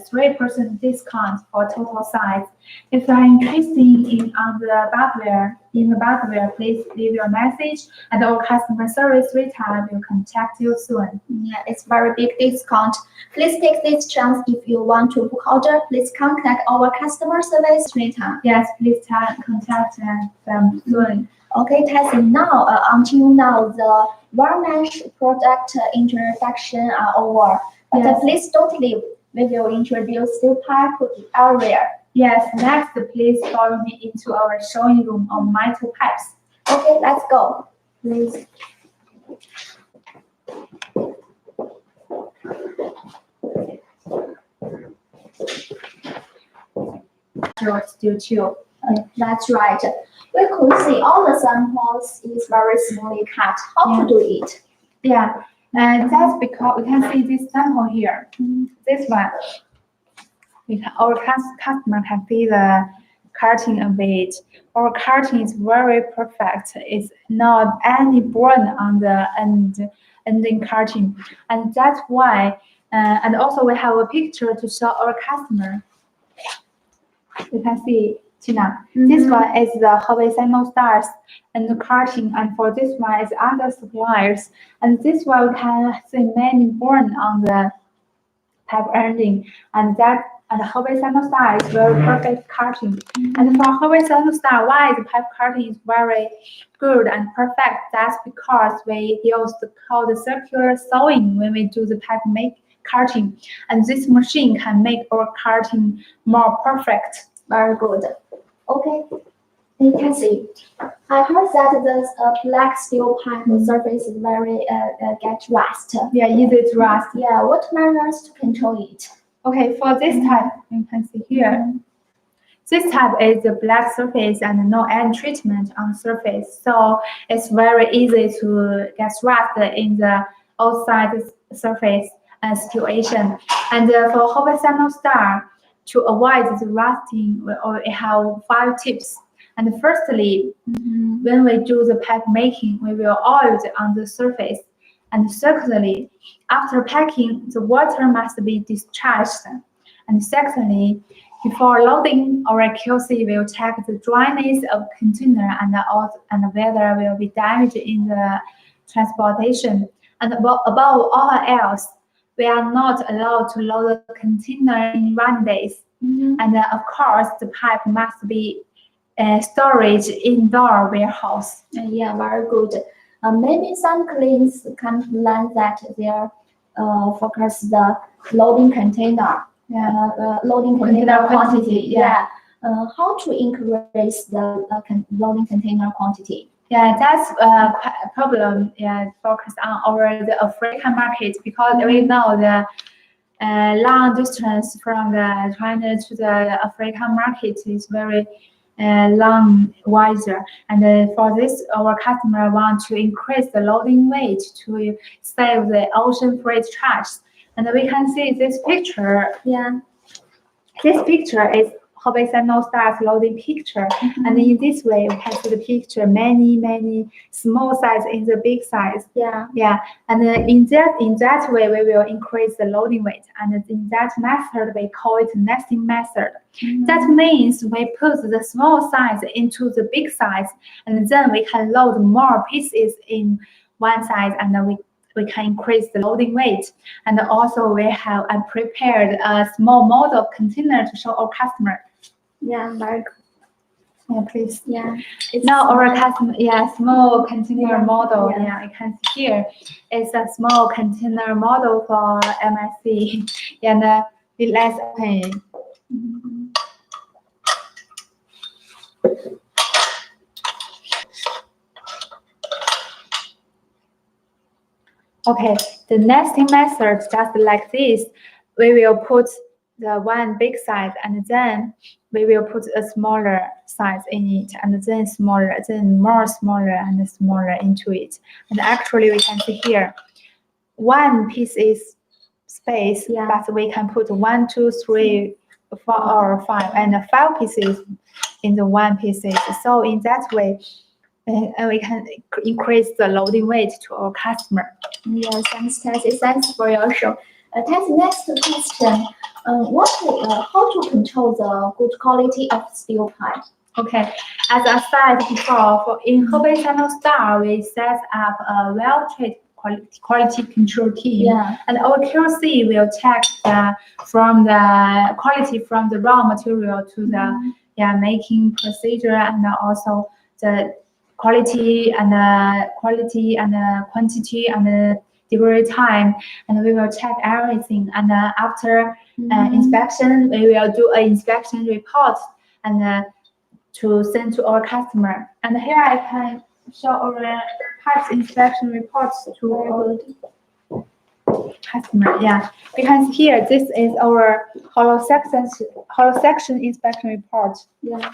3% discount for total size. If you are interested in the barbware, please leave your message and our customer service retail will contact you soon. Yeah, it's very big discount. Please take this chance. If you want to book order, please contact our customer service retail. Yes, please contact them soon. Okay, Tessie, now until now the varnish product introduction are over. But Yes. please don't leave. We will introduce steel pipe area. Yes, next please follow me into our showing room on metal pipes. Okay, let's go. Please. Steel tube. That's right. We could see all the samples is very smoothly cut. How to do it? Yeah, and that's because we can see this sample here. This one, our customer can see the cutting of it. Our cutting is very perfect. It's not any burn on the ending cutting, and that's why. And also we have a picture to show our customer. You can see, Tina. This one is the Huawei Signal Stars and the cutting, and for this one is other suppliers. And this one we can see many burn on the pipe ending, and Huawei Signal Star is very perfect cutting. And for Huawei Signal Star, why the pipe cutting is very good and perfect? That's because we use the circular sewing when we do the pipe cutting, and this machine can make our cutting more perfect. Very good. Okay. You can see. I heard that the black steel pipe surface is very get rust. Yeah, easy to rust. Yeah. What measures to control it? Okay, for this type, you can see here. This type is a black surface and no any treatment on surface, so it's very easy to get rust in the outside surface situation. And for Huawei Signal Star, to avoid the rusting, we have 5 tips. And firstly, when we do the pipe making, we will oil it on the surface. And secondly, after packing, the water must be discharged. And secondly, before loading, our QC will check the dryness of container and whether will be damaged in the transportation. And above all else, we are not allowed to load the container in 1 day. And of course, the pipe must be storage indoor warehouse. Yeah, very good. Maybe some clients complain that they focus the loading container. Loading container quantity. Yeah. How to increase the loading container quantity? Yeah, that's quite a problem. Yeah, focus on the African market because we know the long distance from the China to the African market is very long wiser. And for this, our customer want to increase the loading weight to save the ocean freight charges. And we can see this picture. Yeah. This picture is Huawei Signal Star's loading picture. And in this way, we can see the picture many small size in the big size. Yeah. Yeah. And in that way, we will increase the loading weight. And in that method, we call it nesting method. That means we put the small size into the big size, and then we can load more pieces in one size, and then we can increase the loading weight. And also we have prepared a small model container to show our customer. Yeah, very good. Yeah, please. Yeah. It's Now our small. customer, small container model. Yeah. Yeah, you can see here. It's a small container model for MSC. And let's open it. Mhm. Okay, the nesting method, just like this, we will put the one big size and then we will put a smaller size in it and then smaller, then more smaller and smaller into it. And actually we can see here, one piece is space, Yeah. but we can put 1, 2, 3, 4 or 5 and 5 pieces in the one pieces. So in that way, we can increase the loading weight to our customer. Yeah, thanks, Tessie. Thanks for your show. Tessie, next question. How to control the good quality of steel pipe? Okay, as I said before, in Hebei Channel Star, we set up a well-trained quality control team. Yeah. And our QC will check from the quality from the raw material to the making procedure and also the quality and the quantity and the delivery time, and we will check everything. And after inspection, we will do an inspection report and to send to our customer. And here I can show our parts inspection reports to our customer. Yeah, because here this is our hollow section inspection report. Yeah.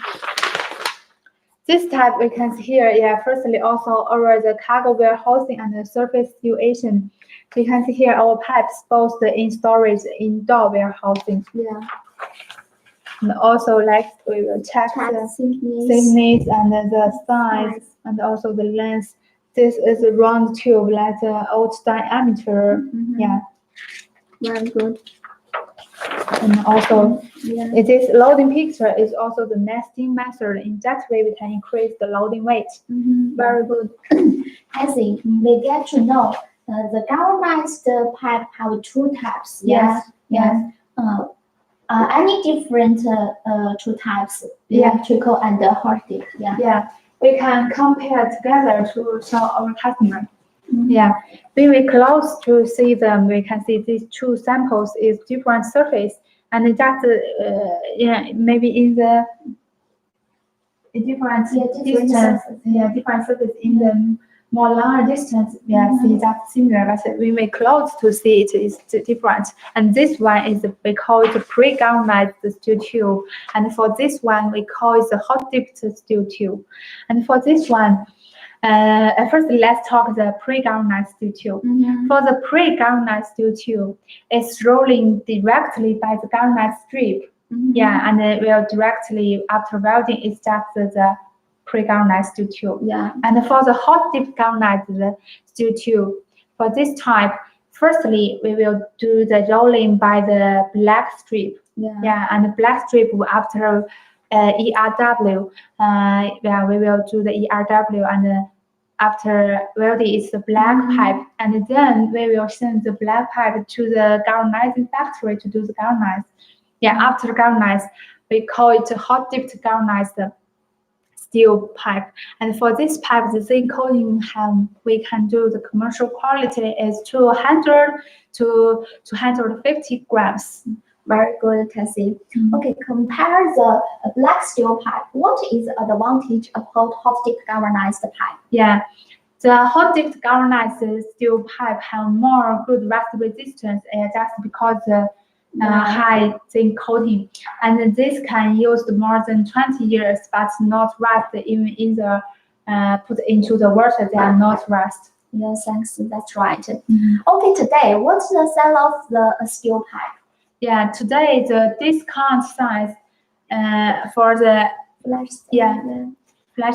This type we can see here, firstly also over the cargo warehousing and the surface situation. We can see here our pipes both in storage, indoor warehousing. Yeah. And also like we will check the thickness. thickness and the size and also the length. This is a round tube like the old diameter. Mhm. Yeah. Very good. And also Yeah. it is loading picture is also the nesting method. In that way we can increase the loading weight. Very good. Tessie, we get to know the galvanized pipe have two types. Yes. Any different two types, electrical and hot dip. Yeah. Yeah, we can compare together to show our customer. Yeah, when we close to see them, we can see these two samples is different surface, and just maybe in the different distance, different surface in the more longer distance, see that similar, but when we close to see it is different. And this one is we call it pre-galvanized steel tube, and for this one we call it the hot dipped steel tube. And for this one, first let's talk the pre-galvanized steel tube. For the pre-galvanized steel tube, it's rolling directly by the galvanized strip. And it will directly after welding it's just the pre-galvanized steel tube. Yeah. And for the hot dip galvanized steel tube, for this type, firstly we will do the rolling by the black strip. And the black strip after ERW. We will do the ERW and after welding is the black pipe, and then we will send the black pipe to the galvanizing factory to do the galvanize. After galvanize, we call it hot dipped galvanized steel pipe. And for this pipe, the zinc coating we can do the commercial quality is 200 to 250 grams. Very good, Tessie. Okay, compare the black steel pipe. What is the advantage of hot dip galvanized pipe? Yeah, the hot dipped galvanized steel pipe have more good rust resistance, just because the high zinc coating, and this can use more than 20 years, but not rust even in the put into the water. They are not rust. Yeah, thanks. That's right. Okay, today what's the sale of the steel pipe? Yeah, today the discount size for the flash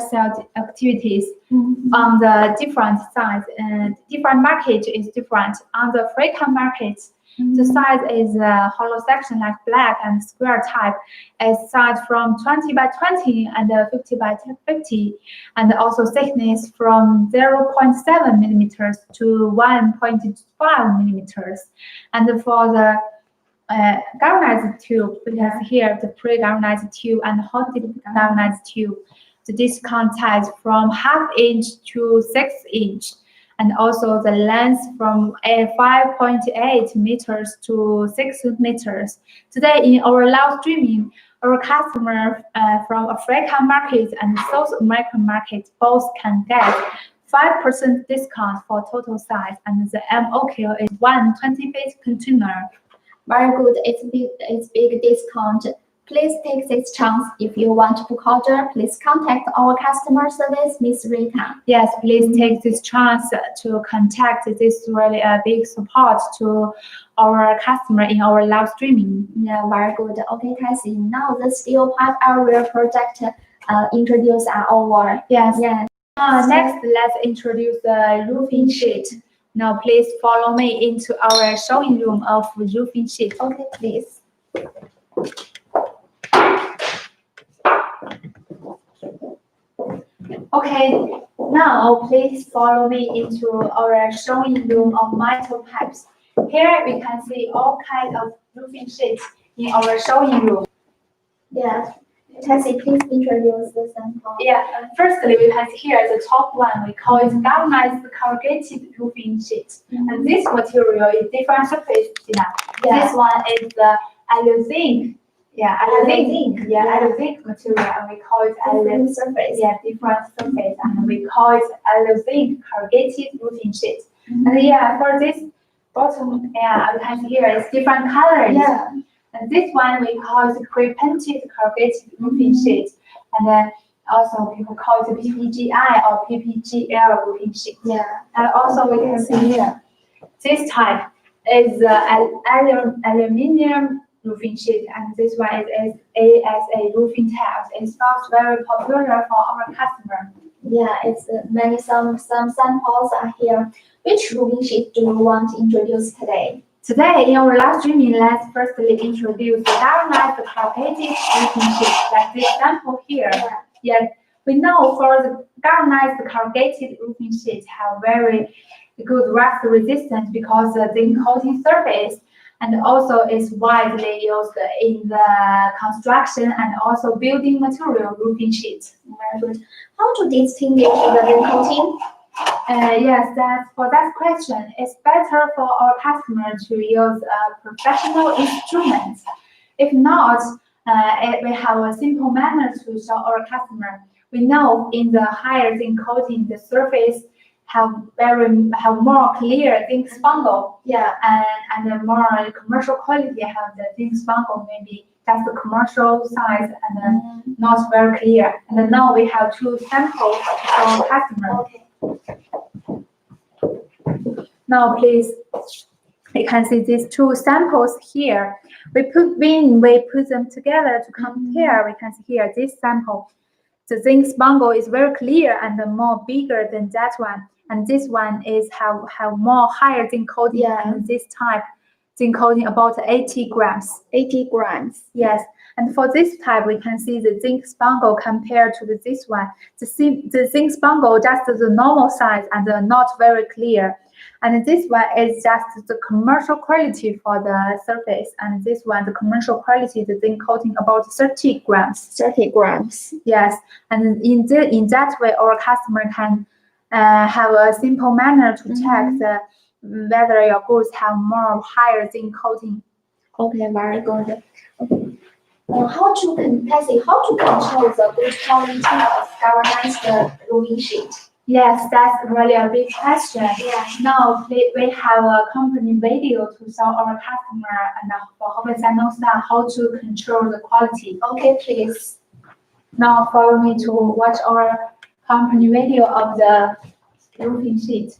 sale activities on the different size and different market is different. On the African market, the size is hollow section like black and square type is size from 20 by 20 and 50 by 50, and also thickness from 0.7 millimeters to 1.5 millimeters. And for the galvanized tube, because here the pre-galvanized tube and hot dip galvanized tube, the discount size from 1/2 inch to 6 inch, and also the length from 5.8 meters to 6 meters. Today in our live streaming, our customer from African market and South American market both can get 5% discount for total size, and the MOQ is 120 feet container. Very good. It's big discount. Please take this chance. If you want to book order, please contact our customer service, Miss Rita. Yes, please take this chance to contact. This really a big support to our customer in our live streaming. Yeah, very good. Okay, Cassie. Now the steel pipe area project introduced are over. Yes. Yeah. Next, let's introduce the roofing sheet. Now, please follow me into our showing room of roofing sheet. Okay, please. Okay, now please follow me into our showing room of metal pipes. Here we can see all kinds of roofing sheets in our showing room. Yeah. Cassie, please introduce the sample. Yeah, firstly, we can see here the top one, we call it galvanized corrugated roofing sheet. And this material is different surface. Yeah. This one is the alu-zinc. Yeah, alu-zinc. Yeah, alu-zinc material, and we call it Different surface. Yeah, different surface, and we call it alu-zinc corrugated roofing sheet. And yeah, for this bottom, yeah, we can see here it's different colors. Yeah. And this one we call it pre-painted corrugated roofing sheet, and then also people call it PPGI or PPGL roofing sheet. Yeah. And also we can see here, this type is aluminum roofing sheet, and this one is ASA roofing tiles. It's not very popular for our customer. Yeah, it's some samples are here. Which roofing sheet do you want to introduce today? Today, in our live streaming, let's firstly introduce the galvanized corrugated roofing sheet, like this sample here. Yeah, we know for the galvanized corrugated roofing sheet have very good rust resistance because the zinc coating surface, and also is widely used in the construction and also building material roofing sheet. Very good. How to distinguish the zinc coating? Yes, for that question, it's better for our customer to use a professional instrument. If not, we have a simple manner to show our customer. We know in the higher zinc coating, the surface have more clear zinc spangle. Yeah. And the more commercial quality have the zinc spangle, maybe that's the commercial size and not very clear. And now we have 2 samples for our customer. Okay. Now, please, you can see these 2 samples here. When we put them together to compare, we can see here this sample. The zinc spangle is very clear and more bigger than that one. And this one is have more higher zinc coating. Yeah. And this type zinc coating about 80 grams. 80 grams. Yes. And for this type, we can see the zinc spangle compared to this one. The zinc spangle just the normal size and not very clear. And this one is just the commercial quality for the surface. And this one, the commercial quality, the zinc coating about 30 grams. 30 grams. Yes. And in that way, our customer can have a simple manner to check whether your goods have more higher zinc coating. Okay, very good. Okay. How to control the good quality of galvanized roofing sheet? Yes, that's really a big question. Yeah. Now we have a company video to show our customer and for Hobson Star how to control the quality. Okay, please. Now follow me to watch our company video of the roofing sheet.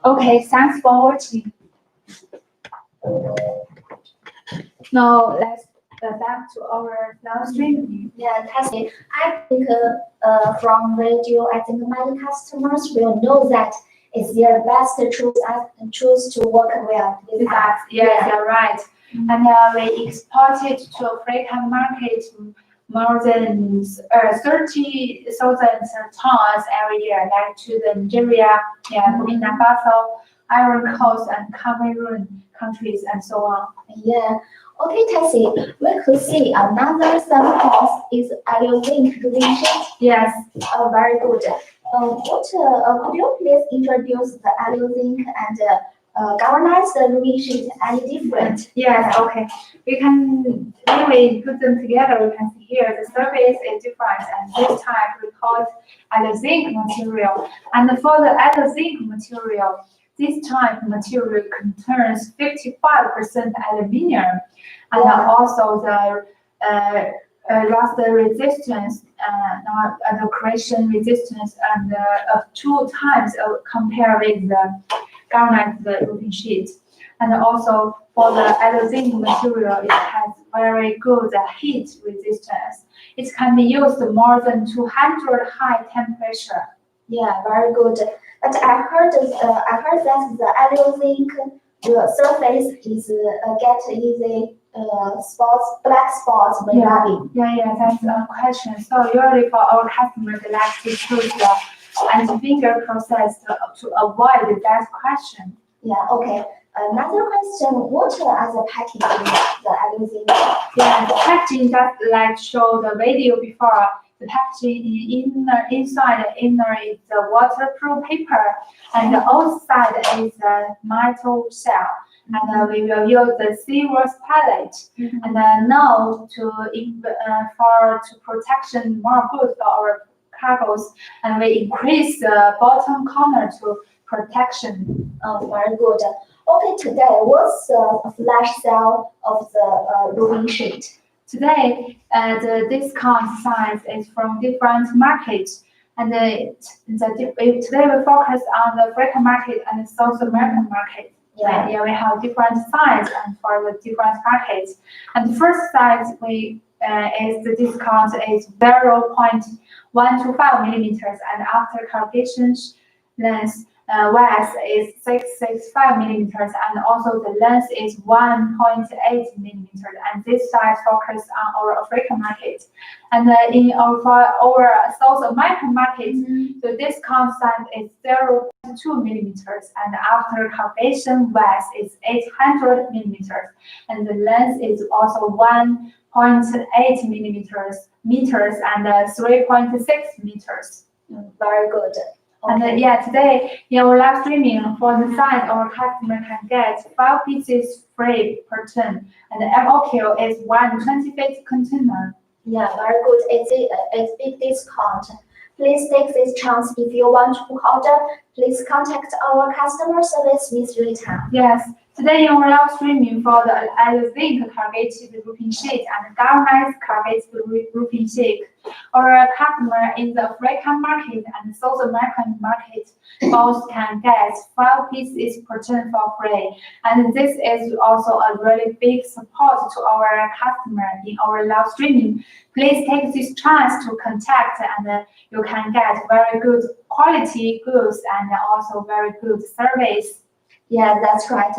Okay, thanks for watching. Now let's back to our live stream. Yeah, testing. I think from radio, I think many customers will know that it's their best choose to work with With us, yes, Yeah. you're right. And we exported to African market more than 30,000 tons every year, like to the Nigeria, Burkina Faso, Ivory Coast, and Cameroon countries, and so on. Yeah. Okay, Tessie, we could see another samples is Alliolink revision. Yes. Very good. Could you please introduce the Alliolink and governance revision any different? Yes, okay. We can, when we put them together, we can see here the surface is different, and this type we call it zinc material. And for the zinc material, this type material contains 55% aluminum, and also the rust resistance, the corrosion resistance, and of 2 times compared with the garnet roofing sheet. And also for the zinc material, it has very good heat resistance. It can be used more than 200 high temperature. Yeah, very good. But I heard that the Alliolink surface is get easy black spots when rubbing. Yeah, that's a question. So usually for our customers, they like to choose the anti-finger process to avoid that question. Yeah, okay. Another question, what are the packaging the Alliolink? Yeah, the packaging just like show the video before. The packaging inside the inner is the waterproof paper, and the outside is the metal shell. And we will use the silver pallet. And now for protection more good for our cargos, and we increase the bottom corner to protection. Very good. Okay, today what's the flash sale of the roofing sheet? Today, the discount size is from different markets, and today we focus on the African market and the South American market. Yeah, we have different size and for the different markets. And the first size is the discount is 0.125 millimeters, and after calculation length width is 665 millimeters, and also the length is 1.8 millimeters. And this size focus on our African market. And in our South American market, the discount size is 0.2 millimeters, and after calculation width is 800 millimeters, and the length is also 1.8 meters and 3.6 meters. Very good. And today in our live streaming, for the size, our customer can get 5 pieces free per ton, and the MOQ is 120-feet container. Yeah, very good. It's big discount. Please take this chance. If you want to order, please contact our customer service, Miss Rita. Yes, Today in our live streaming for the zinc targeted roofing sheet and galvanized targeted roofing sheet, our customer in the African market and South American market both can get 5 pieces per ton for free. And this is also a really big support to our customer in our live streaming. Please take this chance to contact and you can get very good quality goods and also very good service. Yeah, that's right.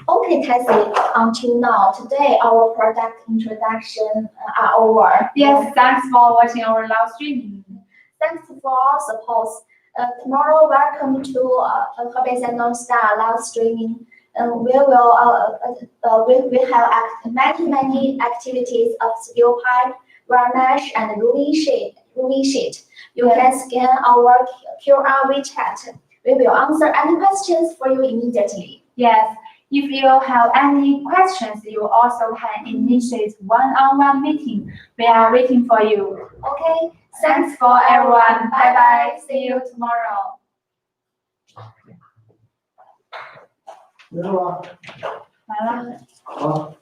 Okay, Tessie, until now, today our product introduction are over. Yes, thanks for watching our live streaming. Thanks for all support. Tomorrow, welcome to Hebei North Star live streaming. We have many activities of steel pipe, varnish, and roofing sheet. You can scan our QR WeChat. We will answer any questions for you immediately. Yes, if you have any questions, you also can initiate one-on-one meeting. We are waiting for you. Okay, Thanks for everyone. Bye bye. See you tomorrow. 没事吧？完了。好。